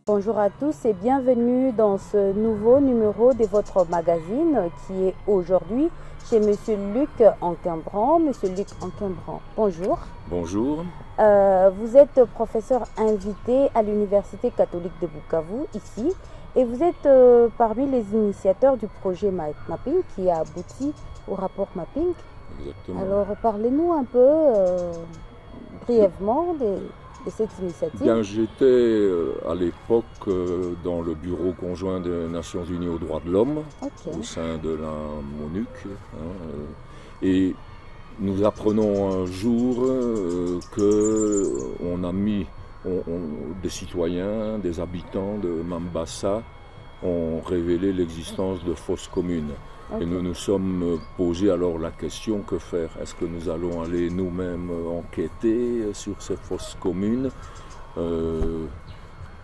Bonjour à tous et bienvenue dans ce nouveau numéro de votre magazine qui est aujourd'hui chez Monsieur Luc Anquimbran. Monsieur Luc Anquimbran, bonjour. Bonjour. Vous êtes professeur invité à l'Université catholique de Bukavu ici et vous êtes parmi les initiateurs du projet Mapping qui a abouti au rapport Mapping. Exactement. Alors parlez-nous un peu brièvement de cette initiative. Bien, j'étais à l'époque dans le bureau conjoint des Nations Unies aux droits de l'homme, au sein de la MONUC, et nous apprenons un jour qu'on a mis des citoyens, des habitants de Mambasa ont révélé l'existence de fosses communes. Et nous nous sommes posé alors la question, que faire? Est-ce que nous allons aller nous-mêmes enquêter sur ces fosses communes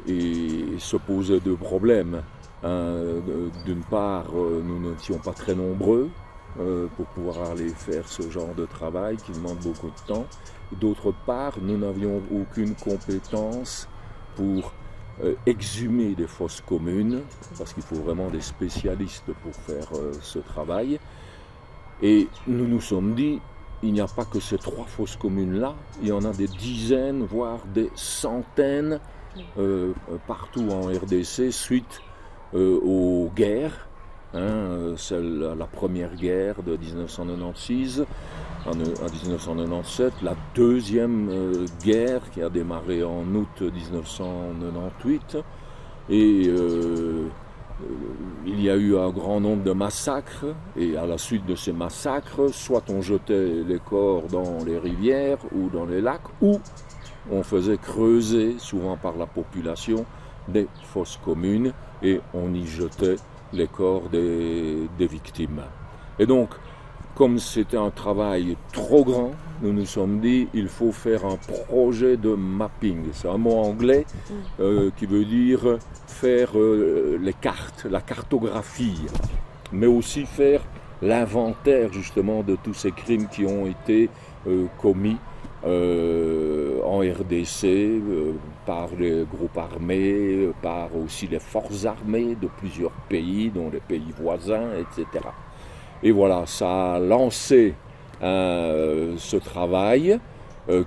et se poser deux problèmes. D'une part, nous n'étions pas très nombreux pour pouvoir aller faire ce genre de travail qui demande beaucoup de temps. D'autre part, nous n'avions aucune compétence pour exhumer des fosses communes, parce qu'il faut vraiment des spécialistes pour faire ce travail. Et nous nous sommes dit, il n'y a pas que ces trois fosses communes-là, il y en a des dizaines, voire des centaines partout en RDC suite aux guerres. La première guerre de 1996 à 1997, la deuxième guerre qui a démarré en août 1998, et il y a eu un grand nombre de massacres, et à la suite de ces massacres, soit on jetait les corps dans les rivières ou dans les lacs, ou on faisait creuser, souvent par la population, des fosses communes, et on y jetait les corps des victimes. Et donc, comme c'était un travail trop grand, nous nous sommes dit il faut faire un projet de mapping. C'est un mot anglais qui veut dire faire les cartes, la cartographie, mais aussi faire l'inventaire justement de tous ces crimes qui ont été commis en RDC par les groupes armés, par aussi les forces armées de plusieurs pays, dont les pays voisins, etc. Et voilà, ça a lancé ce travail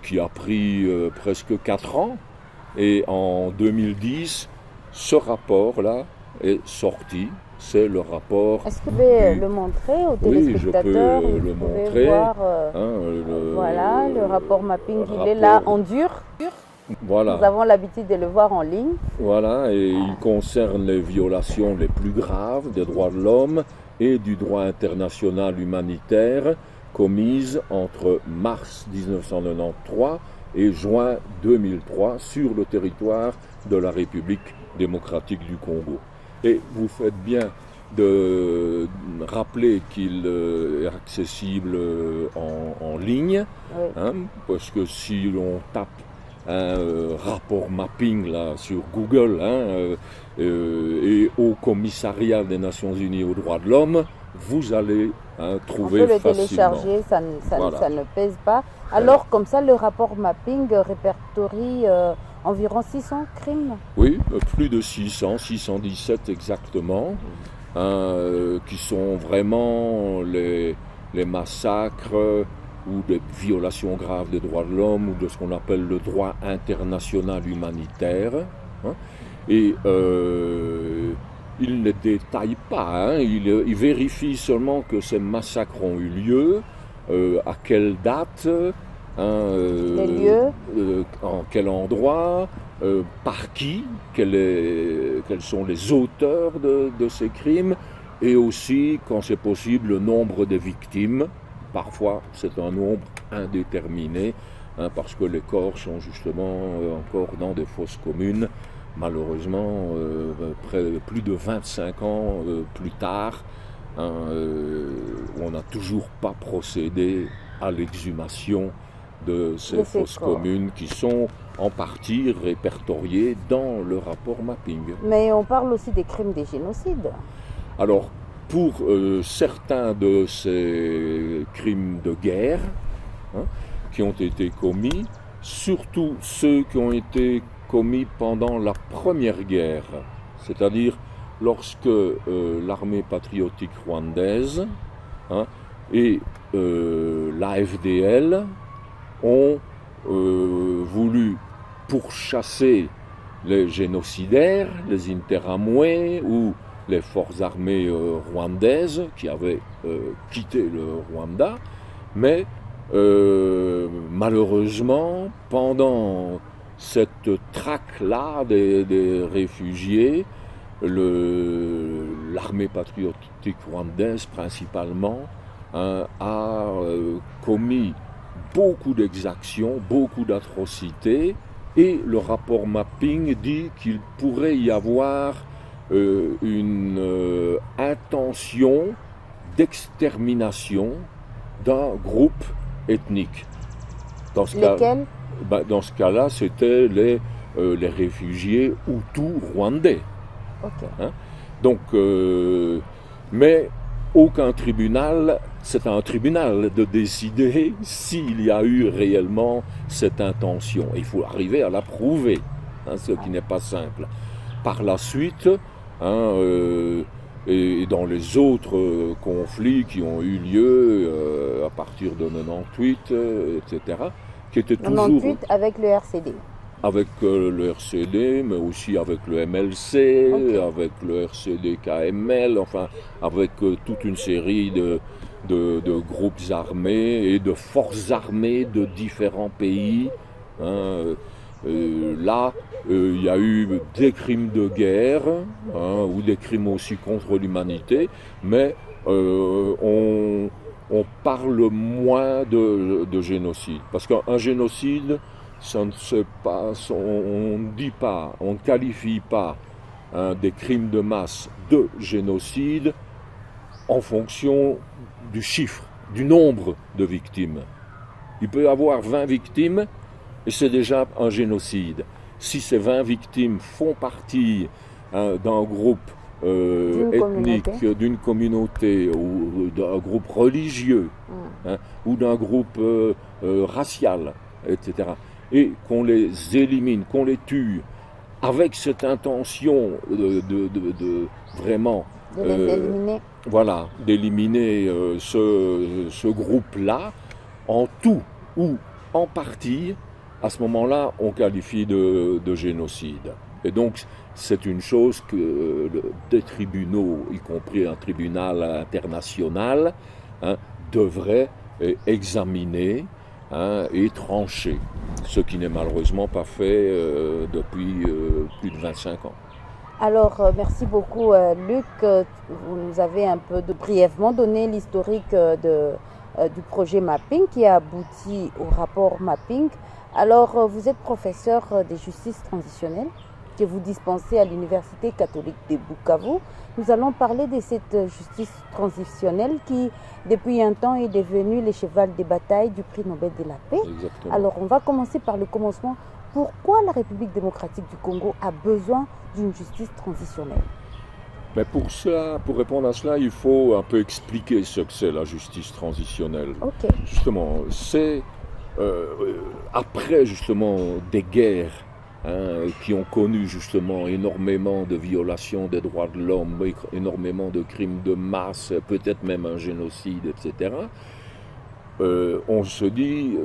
qui a pris presque 4 ans. Et en 2010, ce rapport-là est sorti. C'est le rapport... Est-ce que vous pouvez le montrer aux téléspectateurs? Oui, je peux le montrer. Voir, voilà, le rapport Mapping, il est là en dur. Voilà. Nous avons l'habitude de le voir en ligne. Voilà, et il concerne les violations les plus graves des droits de l'homme et du droit international humanitaire commises entre mars 1993 et juin 2003 sur le territoire de la République démocratique du Congo. Et vous faites bien de rappeler qu'il est accessible en ligne, parce que si l'on tape un rapport mapping là, sur Google et au commissariat des Nations Unies aux droits de l'homme, vous allez trouver facilement. On peut le télécharger, ça ne pèse pas. Alors comme ça, le rapport mapping répertorie environ 600 crimes? Oui, plus de 600, 617 exactement, qui sont vraiment les massacres ou des violations graves des droits de l'homme ou de ce qu'on appelle le droit international humanitaire. Et il ne détaille pas, il vérifie seulement que ces massacres ont eu lieu, à quelle date, les lieux, en quel endroit, par qui, quels sont les auteurs de ces crimes, et aussi, quand c'est possible, le nombre des victimes. Parfois, c'est un nombre indéterminé, parce que les corps sont justement encore dans des fosses communes. Malheureusement, plus de 25 ans plus tard, on n'a toujours pas procédé à l'exhumation de ces fosses communes qui sont en partie répertoriées dans le rapport Mapping. Mais on parle aussi des crimes des génocides. Alors, pour certains de ces crimes de guerre qui ont été commis, surtout ceux qui ont été commis pendant la Première Guerre, c'est-à-dire lorsque l'armée patriotique rwandaise et l'AFDL ont voulu pourchasser les génocidaires, les Interamwe ou les forces armées rwandaises qui avaient quitté le Rwanda, mais malheureusement, pendant cette traque-là des réfugiés, l'armée patriotique rwandaise principalement a commis beaucoup d'exactions, beaucoup d'atrocités, et le rapport Mapping dit qu'il pourrait y avoir une intention d'extermination d'un groupe ethnique. Dans ce cas-là, c'était les réfugiés Hutus rwandais. Okay. Donc, mais aucun tribunal, c'est à un tribunal de décider s'il y a eu réellement cette intention. Il faut arriver à la prouver, ce qui n'est pas simple. Par la suite, et dans les autres conflits qui ont eu lieu à partir de 98, etc., qui étaient toujours... 98 avec le RCD. Avec le RCD, mais aussi avec le MLC, okay, avec le RCD KML, enfin avec toute une série de groupes armés et de forces armées de différents pays. Là, il y a eu des crimes de guerre, ou des crimes aussi contre l'humanité, mais on parle moins de génocide. Parce qu'un génocide, ça ne se passe, on ne dit pas, on ne qualifie pas des crimes de masse de génocide en fonction du chiffre, du nombre de victimes. Il peut y avoir 20 victimes et c'est déjà un génocide. Si ces 20 victimes font partie d'un groupe ethnique, d'une communauté ou d'un groupe religieux ou d'un groupe racial, etc., et qu'on les élimine, qu'on les tue, avec cette intention de vraiment d'éliminer ce groupe-là, en tout ou en partie, à ce moment-là, on qualifie de génocide. Et donc, c'est une chose que des tribunaux, y compris un tribunal international, devraient examiner et trancher, ce qui n'est malheureusement pas fait depuis plus de 25 ans. Alors, merci beaucoup Luc. Vous nous avez un peu brièvement donné l'historique du projet Mapping qui a abouti au rapport Mapping. Alors, vous êtes professeur de justice transitionnelle que vous dispensez à l'Université catholique de Bukavu. Nous allons parler de cette justice transitionnelle qui, depuis un temps, est devenue le cheval de bataille du prix Nobel de la paix. Exactement. Alors, on va commencer par le commencement. Pourquoi la République démocratique du Congo a besoin d'une justice transitionnelle? Mais pour répondre à cela, il faut un peu expliquer ce que c'est la justice transitionnelle. Okay. Justement, c'est après justement des guerres qui ont connu justement énormément de violations des droits de l'homme, énormément de crimes de masse, peut-être même un génocide, etc. On se dit,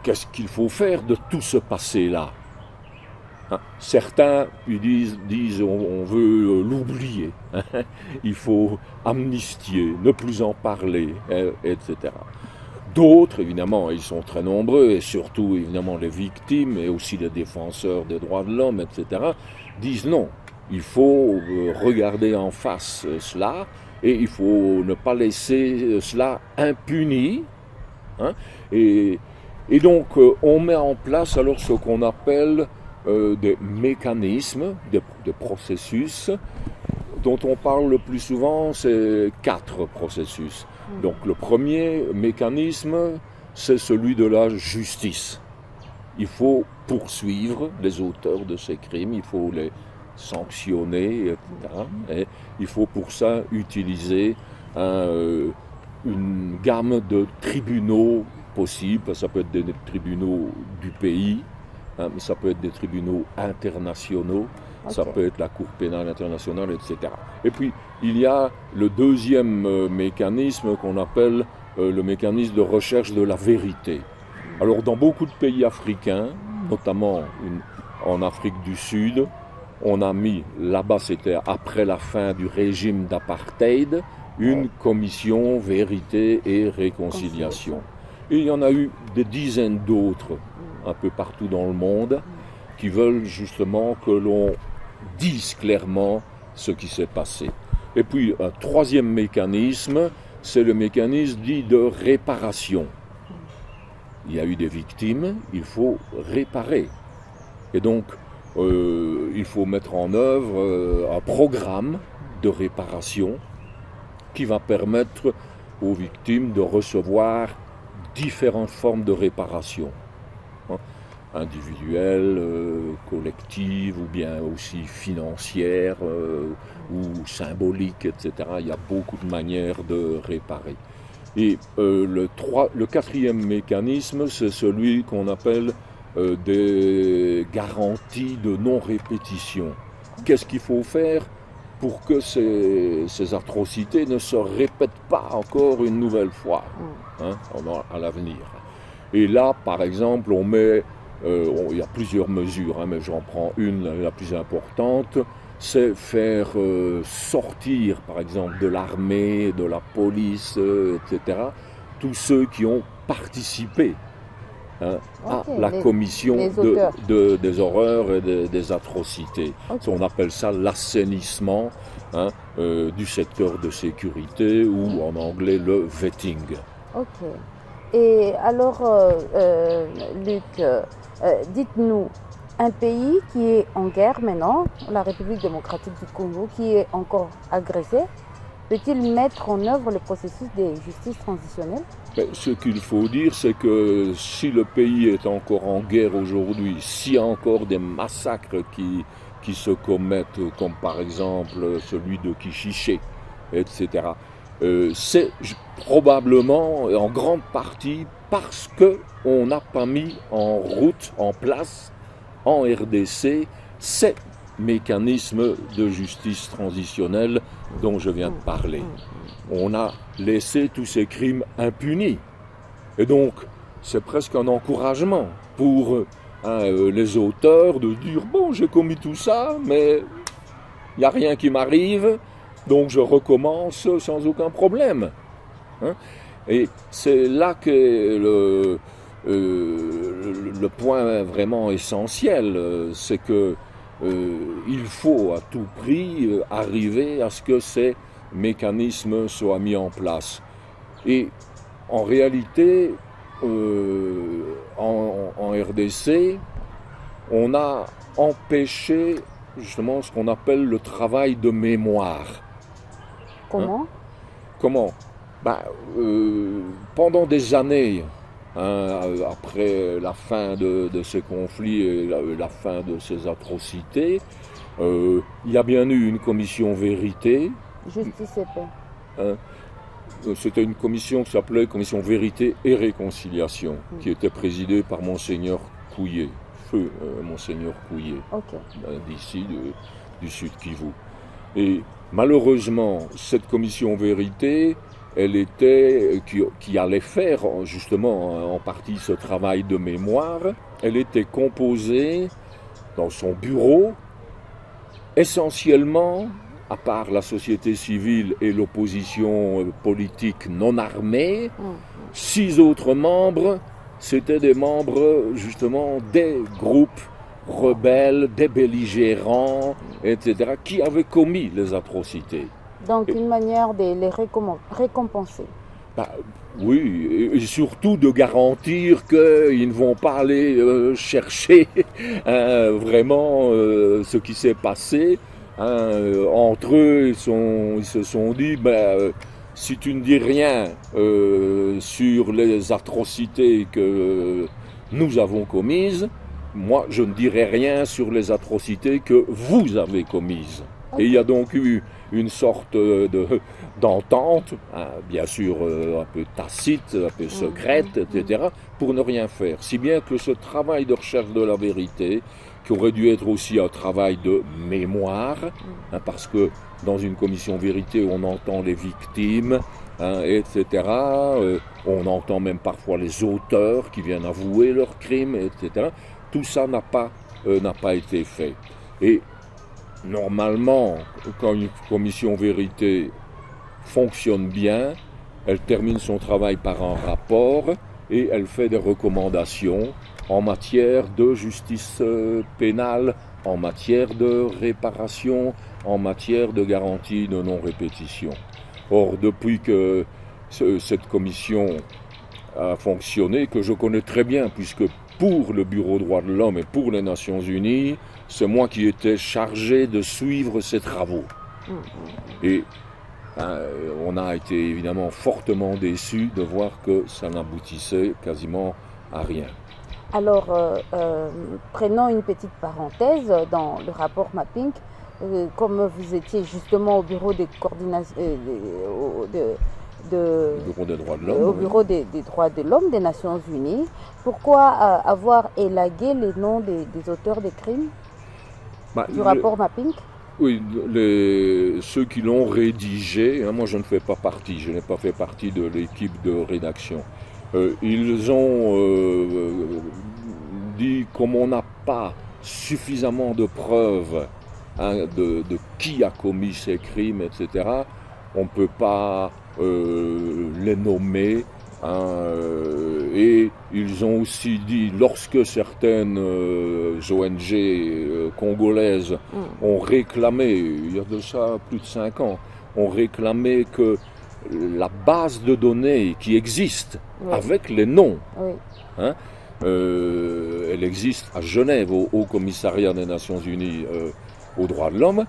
qu'est-ce qu'il faut faire de tout ce passé-là? Certains disent on veut l'oublier, il faut amnistier, ne plus en parler, etc. D'autres, évidemment, ils sont très nombreux, et surtout, évidemment, les victimes, et aussi les défenseurs des droits de l'homme, etc., disent non, il faut regarder en face cela, et il faut ne pas laisser cela impuni. Et donc, on met en place alors ce qu'on appelle des mécanismes, des processus, dont on parle le plus souvent, c'est 4 processus. Donc le premier mécanisme, c'est celui de la justice. Il faut poursuivre les auteurs de ces crimes, il faut les sanctionner, etc. Et il faut pour ça utiliser une gamme de tribunaux possibles. Ça peut être des tribunaux du pays, hein, mais ça peut être des tribunaux internationaux, ça peut être la Cour pénale internationale, etc. Et puis, il y a le deuxième mécanisme qu'on appelle le mécanisme de recherche de la vérité. Alors, dans beaucoup de pays africains, notamment en Afrique du Sud, on a mis, là-bas c'était après la fin du régime d'apartheid, une commission vérité et réconciliation. Et il y en a eu des dizaines d'autres, un peu partout dans le monde, qui veulent justement que l'on dise clairement ce qui s'est passé. Et puis un troisième mécanisme, c'est le mécanisme dit de réparation. Il y a eu des victimes, il faut réparer. Et donc, il faut mettre en œuvre un programme de réparation qui va permettre aux victimes de recevoir différentes formes de réparation, hein, individuelles, collectives ou bien aussi financières ou symboliques, etc. Il y a beaucoup de manières de réparer. Et le quatrième mécanisme, c'est celui qu'on appelle des garanties de non-répétition. Qu'est-ce qu'il faut faire pour que ces atrocités ne se répètent pas encore une nouvelle fois, hein, à l'avenir. Et là, par exemple, on met, il y a plusieurs mesures, hein, mais j'en prends une, la plus importante, c'est faire sortir, par exemple, de l'armée, de la police, etc., tous ceux qui ont participé, hein, à la commission des horreurs et des atrocités. On appelle ça l'assainissement, hein, du secteur de sécurité ou en anglais le vetting. Ok. Et alors, Luc, dites-nous, un pays qui est en guerre maintenant, la République démocratique du Congo, qui est encore agressé, peut-il mettre en œuvre le processus de justice transitionnelle ? Ce qu'il faut dire, c'est que si le pays est encore en guerre aujourd'hui, s'il y a encore des massacres qui se commettent, comme par exemple celui de Kichiché, etc., c'est probablement en grande partie parce qu'on n'a pas mis en route, en place, en RDC, ces mécanismes de justice transitionnelle dont je viens de parler. On a laissé tous ces crimes impunis. Et donc, c'est presque un encouragement pour les auteurs de dire « Bon, j'ai commis tout ça, mais il n'y a rien qui m'arrive, donc je recommence sans aucun problème. » Hein? Et c'est là que le point vraiment essentiel, c'est que il faut à tout prix arriver à ce que ces mécanismes soient mis en place. Et en réalité, en RDC, on a empêché justement ce qu'on appelle le travail de mémoire. Comment ? Hein ? Comment ? Pendant des années, hein, après la fin de ces conflits et la fin de ces atrocités, il y a bien eu une commission vérité. Justice et paix. Hein, c'était une commission qui s'appelait Commission Vérité et Réconciliation, qui était présidée par Monseigneur Couillet, feu Monseigneur Couillet, d'ici, du Sud Kivu. Et malheureusement, cette commission Vérité, elle était, qui allait faire justement en partie ce travail de mémoire, elle était composée dans son bureau essentiellement, à part la société civile et l'opposition politique non armée, 6 autres membres, c'était des membres justement des groupes rebelles, des belligérants, etc., qui avaient commis les atrocités. Donc une manière de les récompenser. Oui, et surtout de garantir qu'ils ne vont pas aller chercher vraiment ce qui s'est passé. Entre eux, ils se sont dit, si tu ne dis rien sur les atrocités que nous avons commises, moi je ne dirai rien sur les atrocités que vous avez commises. Ok. Et il y a donc eu une sorte d'entente, hein, bien sûr un peu tacite, un peu secrète, etc., pour ne rien faire. Si bien que ce travail de recherche de la vérité, qui aurait dû être aussi un travail de mémoire, hein, parce que dans une commission vérité, on entend les victimes, hein, etc., on entend même parfois les auteurs qui viennent avouer leurs crimes, etc. Tout ça n'a pas été fait. Et normalement, quand une commission vérité fonctionne bien, elle termine son travail par un rapport et elle fait des recommandations en matière de justice pénale, en matière de réparation, en matière de garantie de non-répétition. Or, depuis que cette commission a fonctionné, que je connais très bien, puisque pour le Bureau des droits de l'homme et pour les Nations Unies, c'est moi qui étais chargé de suivre ces travaux. Et on a été évidemment fortement déçus de voir que ça n'aboutissait quasiment à rien. Alors, prenons une petite parenthèse dans le rapport Mapping. Comme vous étiez justement au bureau des coordinations, Le Bureau des droits de l'homme. au bureau des droits de l'homme des Nations Unies, pourquoi avoir élagué les noms des auteurs des crimes du rapport Mapping? Oui, ceux qui l'ont rédigé, hein, moi je ne fais pas partie, je n'ai pas fait partie de l'équipe de rédaction. Ils ont dit, comme on n'a pas suffisamment de preuves, hein, de qui a commis ces crimes, etc., on ne peut pas les nommer. Hein, et ils ont aussi dit, lorsque certaines ONG congolaises ont réclamé, il y a de ça plus de 5 ans, ont réclamé que la base de données qui existe avec les noms, hein, elle existe à Genève, au Haut Commissariat des Nations Unies aux droits de l'homme,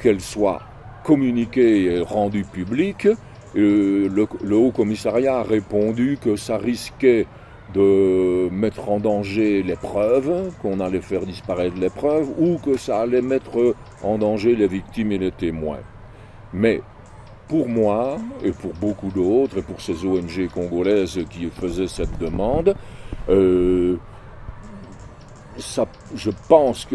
qu'elle soit communiquée et rendue publique. Le Haut Commissariat a répondu que ça risquait de mettre en danger les preuves, qu'on allait faire disparaître les preuves, ou que ça allait mettre en danger les victimes et les témoins. Mais pour moi, et pour beaucoup d'autres, et pour ces ONG congolaises qui faisaient cette demande, ils pensent que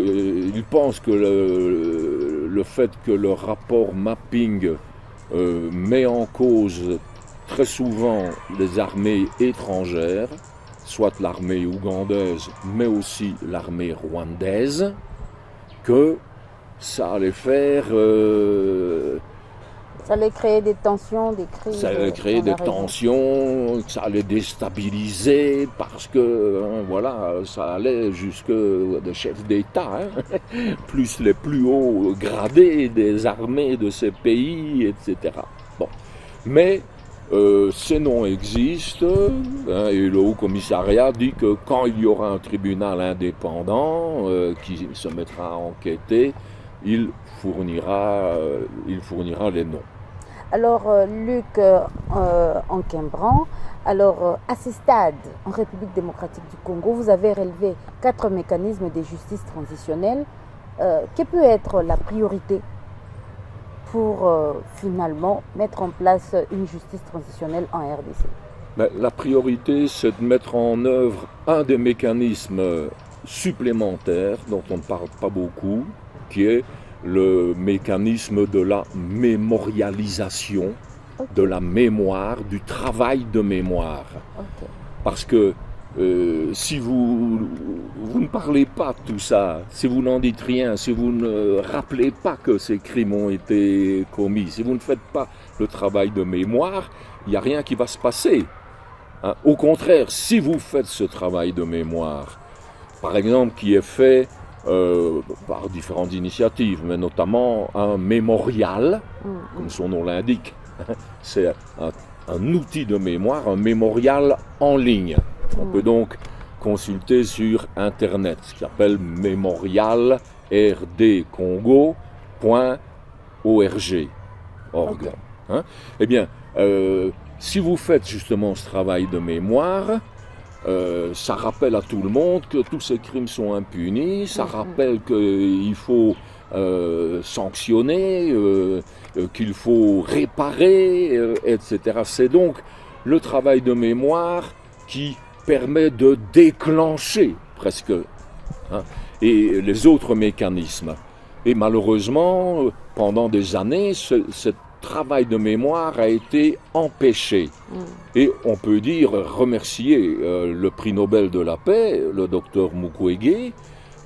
le fait que le rapport Mapping met en cause très souvent les armées étrangères, soit l'armée ougandaise, mais aussi l'armée rwandaise, que ça allait faire... ça allait créer des tensions, des crises. Ça allait créer des tensions, ça allait déstabiliser, parce que voilà, ça allait jusque des chefs d'État, hein, plus les plus hauts gradés des armées de ces pays, etc. Bon. Mais ces noms existent, hein, et le Haut Commissariat dit que quand il y aura un tribunal indépendant qui se mettra à enquêter, il fournira les noms. Alors, Luc Anquembran, alors à ce stade, en République démocratique du Congo, vous avez relevé 4 mécanismes de justice transitionnelle. Quelle peut être la priorité pour finalement mettre en place une justice transitionnelle en RDC? Ben, la priorité, c'est de mettre en œuvre un des mécanismes supplémentaires dont on ne parle pas beaucoup, qui est le mécanisme de la mémorialisation, de la mémoire, du travail de mémoire. Parce que si vous ne parlez pas de tout ça, si vous n'en dites rien, si vous ne rappelez pas que ces crimes ont été commis, si vous ne faites pas le travail de mémoire, il n'y a rien qui va se passer. Hein? Au contraire, si vous faites ce travail de mémoire, par exemple, qui est fait par différentes initiatives, mais notamment un mémorial, comme son nom l'indique. C'est un outil de mémoire, un mémorial en ligne. On peut donc consulter sur Internet, ce qui s'appelle mémorialrdcongo.org. Hein? Eh bien, si vous faites justement ce travail de mémoire, ça rappelle à tout le monde que tous ces crimes sont impunis, ça rappelle qu'il faut sanctionner, qu'il faut réparer, etc. C'est donc le travail de mémoire qui permet de déclencher presque et les autres mécanismes. Et malheureusement, pendant des années, ce travail de mémoire a été empêché. Et on peut dire, remercier le prix Nobel de la paix, le docteur Mukwege,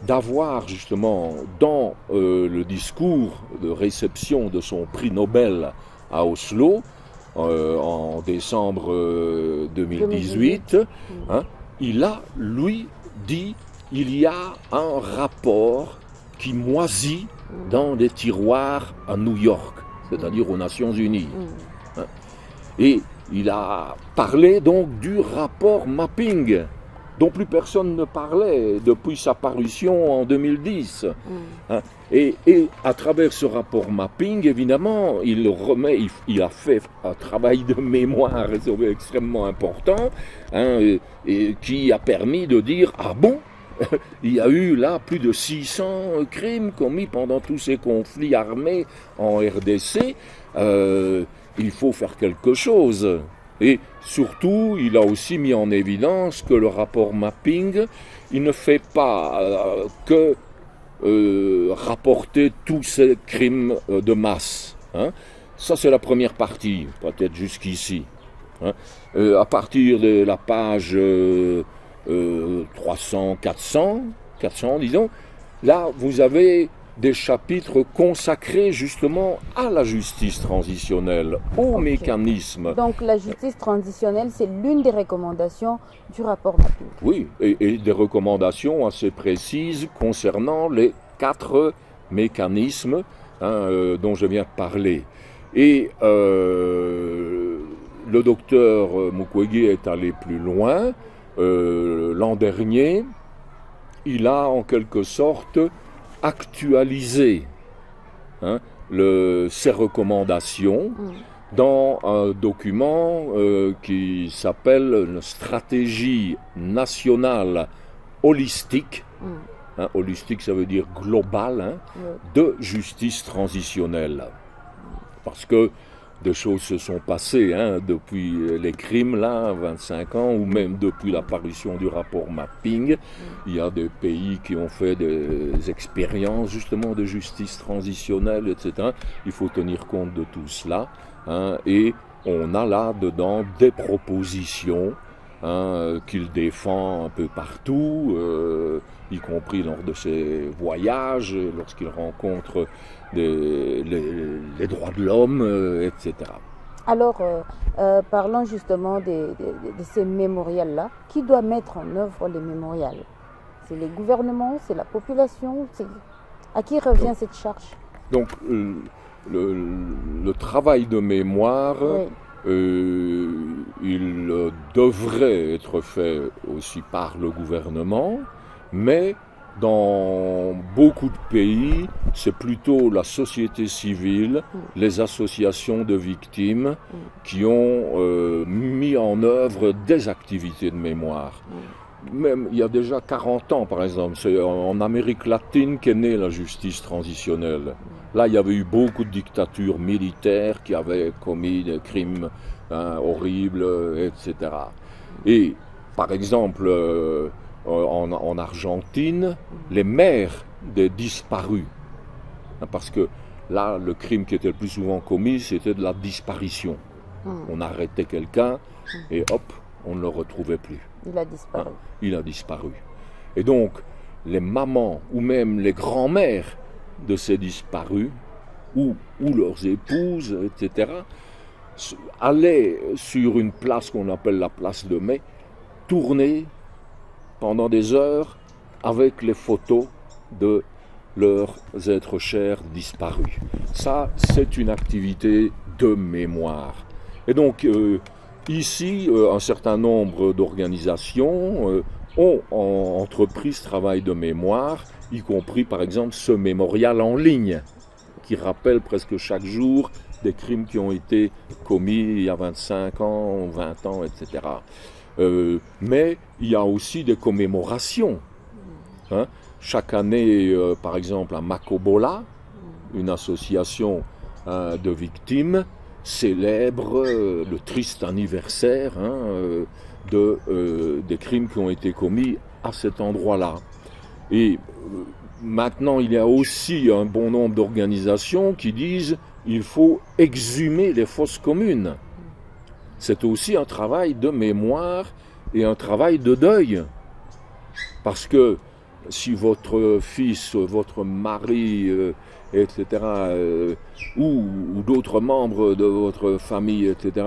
d'avoir justement dans le discours de réception de son prix Nobel à Oslo, en décembre 2018, il a, lui, dit il y a un rapport qui moisit dans des tiroirs à New York, c'est-à-dire aux Nations Unies. Et il a parlé donc du rapport mapping, dont plus personne ne parlait depuis sa parution en 2010. Et à travers ce rapport mapping, évidemment, il a fait un travail de mémoire extrêmement important, et qui a permis de dire, ah bon, il y a eu là plus de 600 crimes commis pendant tous ces conflits armés en RDC, il faut faire quelque chose. Et surtout, il a aussi mis en évidence que le rapport mapping, il ne fait pas que rapporter tous ces crimes de masse. Ça, c'est la première partie, peut-être jusqu'ici. À partir de la page 300, 400, disons, là, vous avez des chapitres consacrés justement à la justice transitionnelle, au mécanisme. Donc la justice transitionnelle, c'est l'une des recommandations du rapport mapping. Oui, et des recommandations assez précises concernant les 4 mécanismes dont je viens de parler. Et le docteur Mukwege est allé plus loin. L'an dernier, il a en quelque sorte actualisé ces recommandations dans un document qui s'appelle une stratégie nationale holistique. Holistique, ça veut dire global, de justice transitionnelle. Parce que des choses se sont passées depuis les crimes, là, 25 ans, ou même depuis l'apparition du rapport mapping. Il y a des pays qui ont fait des expériences, justement, de justice transitionnelle, etc. Il faut tenir compte de tout cela. Et on a là-dedans des propositions qu'il défend un peu partout, y compris lors de ses voyages, lorsqu'il rencontre les droits de l'homme, etc. Alors, parlons justement de ces mémorials-là. Qui doit mettre en œuvre les mémorials? C'est les gouvernements, c'est la population? À qui revient cette charge? Donc, le travail de mémoire, il devrait être fait aussi par le gouvernement, mais dans beaucoup de pays, c'est plutôt la société civile, les associations de victimes qui ont mis en œuvre des activités de mémoire. Même il y a déjà 40 ans, par exemple, c'est en Amérique latine qu'est née la justice transitionnelle. Là, il y avait eu beaucoup de dictatures militaires qui avaient commis des crimes horribles, etc. Et, par exemple, en Argentine, les mères des disparus, parce que là, le crime qui était le plus souvent commis, c'était de la disparition. On arrêtait quelqu'un et hop, on ne le retrouvait plus. Il a disparu. Il a disparu. Et donc, les mamans ou même les grands-mères de ces disparus, ou leurs épouses, etc., allaient sur une place qu'on appelle la place de Mai, tourner pendant des heures avec les photos de leurs êtres chers disparus. Ça, c'est une activité de mémoire. Et donc, ici, un certain nombre d'organisations ont entrepris ce travail de mémoire, y compris par exemple ce mémorial en ligne, qui rappelle presque chaque jour des crimes qui ont été commis il y a 25 ans, 20 ans, etc. Mais il y a aussi des commémorations. Chaque année, par exemple à Makobola, une association de victimes, célèbre le triste anniversaire des crimes qui ont été commis à cet endroit-là. Et maintenant, il y a aussi un bon nombre d'organisations qui disent qu'il faut exhumer les fosses communes. C'est aussi un travail de mémoire et un travail de deuil. Parce que si votre fils, votre mari, etc., ou d'autres membres de votre famille, etc.,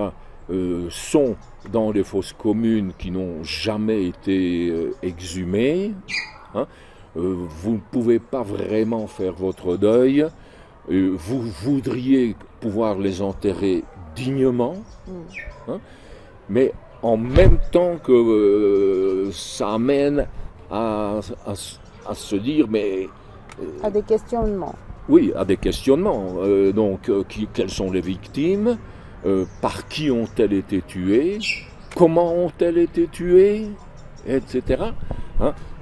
sont dans les fosses communes qui n'ont jamais été exhumées, vous ne pouvez pas vraiment faire votre deuil. Vous voudriez pouvoir les enterrer dignement, mais en même temps que ça amène à se dire, mais... à des questionnements. Oui, à des questionnements. Quelles sont les victimes? Par qui ont-elles été tuées? Comment ont-elles été tuées? Etc.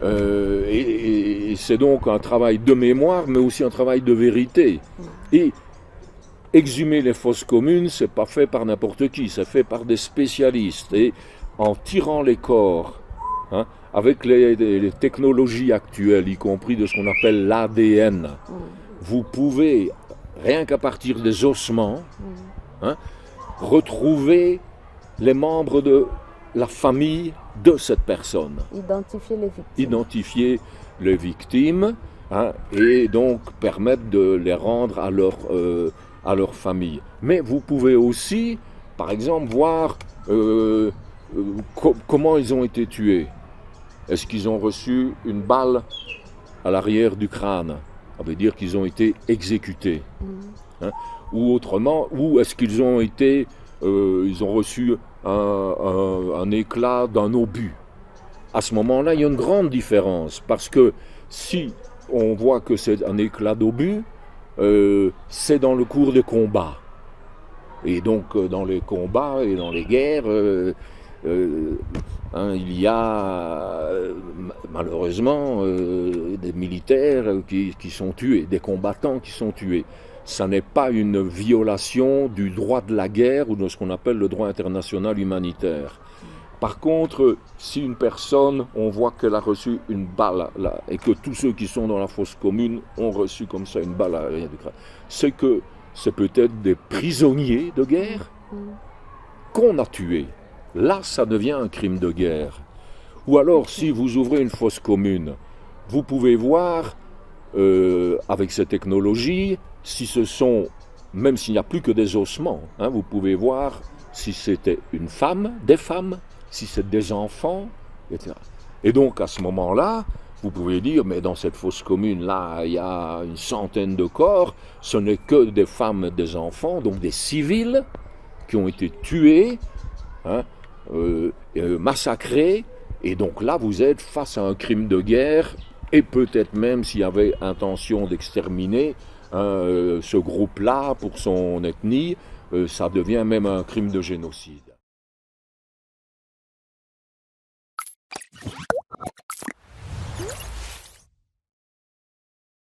Et c'est donc un travail de mémoire, mais aussi un travail de vérité. Et exhumer les fosses communes, c'est pas fait par n'importe qui, c'est fait par des spécialistes. Et en tirant les corps, avec les technologies actuelles, y compris de ce qu'on appelle l'ADN, vous pouvez, rien qu'à partir des ossements, retrouver les membres de la famille de cette personne. Identifier les victimes, et donc permettre de les rendre à leur famille. Mais vous pouvez aussi, par exemple, voir comment ils ont été tués. Est-ce qu'ils ont reçu une balle à l'arrière du crâne? Ça veut dire qu'ils ont été exécutés. Ou autrement, ou est-ce qu'ils ont été, ils ont reçu un éclat d'un obus? À ce moment-là, il y a une grande différence, parce que si on voit que c'est un éclat d'obus, c'est dans le cours des combats. Et donc, dans les combats et dans les guerres, il y a malheureusement des militaires qui sont tués, des combattants qui sont tués. Ça n'est pas une violation du droit de la guerre ou de ce qu'on appelle le droit international humanitaire. Par contre, si une personne, on voit qu'elle a reçu une balle, là, et que tous ceux qui sont dans la fosse commune ont reçu comme ça une balle à l'arrière du crâne, c'est que c'est peut-être des prisonniers de guerre qu'on a tués. Là, ça devient un crime de guerre. Ou alors, si vous ouvrez une fosse commune, vous pouvez voir, avec ces technologies, si ce sont, même s'il n'y a plus que des ossements, vous pouvez voir si c'était une femme, des femmes, si c'est des enfants, etc. Et donc, à ce moment-là, vous pouvez dire, mais dans cette fosse commune-là, il y a une centaine de corps, ce n'est que des femmes et des enfants, donc des civils qui ont été tués, massacrés, et donc là, vous êtes face à un crime de guerre, et peut-être même s'il y avait intention d'exterminer ce groupe-là pour son ethnie, ça devient même un crime de génocide.